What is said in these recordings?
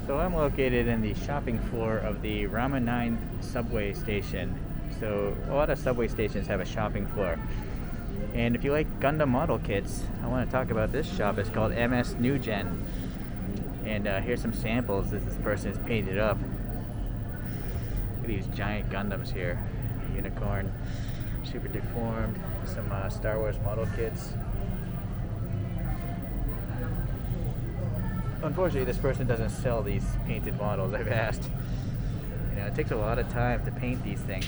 So I'm located in the shopping floor of the Rama 9 subway station. So a lot of subway stations have a shopping floor. And if you like Gundam model kits, I want to talk about this shop. It's called MS-Newgen. And here's some samples that this person has painted up. Look at these giant Gundams here. Unicorn, super deformed, some Star Wars model kits. Unfortunately, this person doesn't sell these painted models. I've asked. You know, it takes a lot of time to paint these things.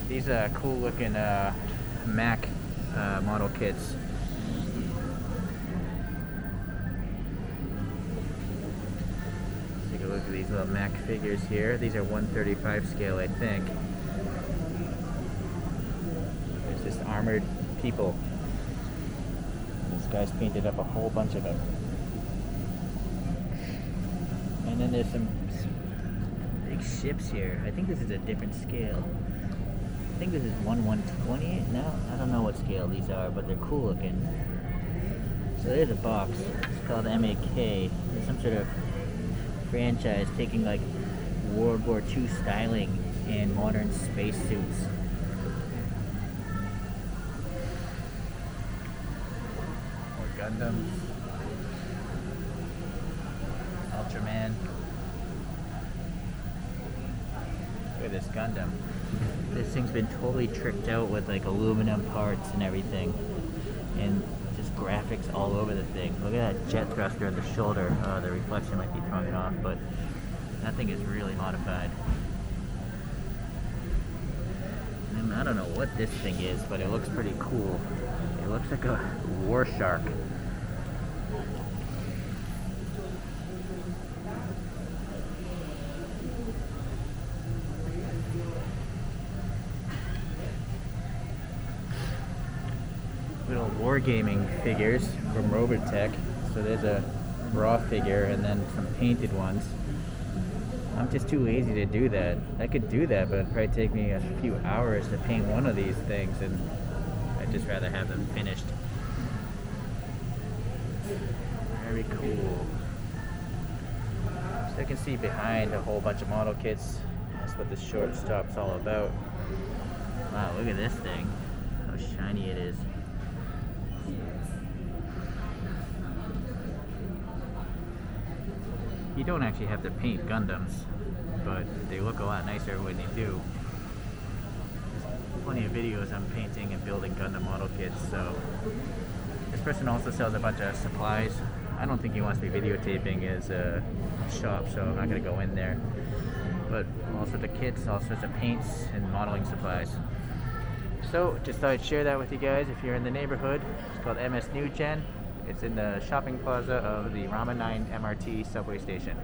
These cool looking Mac model kits. Take a look at these little Mac figures here. These are 1/35 scale, I think. There's just armored people. This guy's painted up a whole bunch of them. And then there's some big ships here. I think this is a different scale. I think this is 1/120. No, I don't know what scale these are, but they're cool looking. So there's a box. It's called MAK. It's some sort of franchise taking like World War II styling in modern spacesuits. More Gundams. Ultraman. Look at this Gundam. This thing's been totally tricked out with like aluminum parts and everything, and just graphics all over the thing. Look at that jet thruster on the shoulder. The reflection might be throwing it off, but that thing is really modified. And I don't know what this thing is, but it looks pretty cool. It looks like a war shark. Little wargaming figures from Robotech. So there's a raw figure and then some painted ones. I'm just too lazy to do that. I could do that, but it'd probably take me a few hours to paint one of these things, and I'd just rather have them finished. Very cool. So I can see behind a whole bunch of model kits. That's what this shortstop's all about. Wow, look at this thing. How shiny it is. You don't actually have to paint Gundams, but they look a lot nicer when you do. There's plenty of videos on painting and building Gundam model kits, so this person also sells a bunch of supplies. I don't think he wants me videotaping his shop, so I'm not going to go in there. But all sorts of kits, all sorts of paints, and modeling supplies. So, just thought I'd share that with you guys if you're in the neighborhood. It's called MS-Newgen. It's in the shopping plaza of the Rama 9 MRT subway station.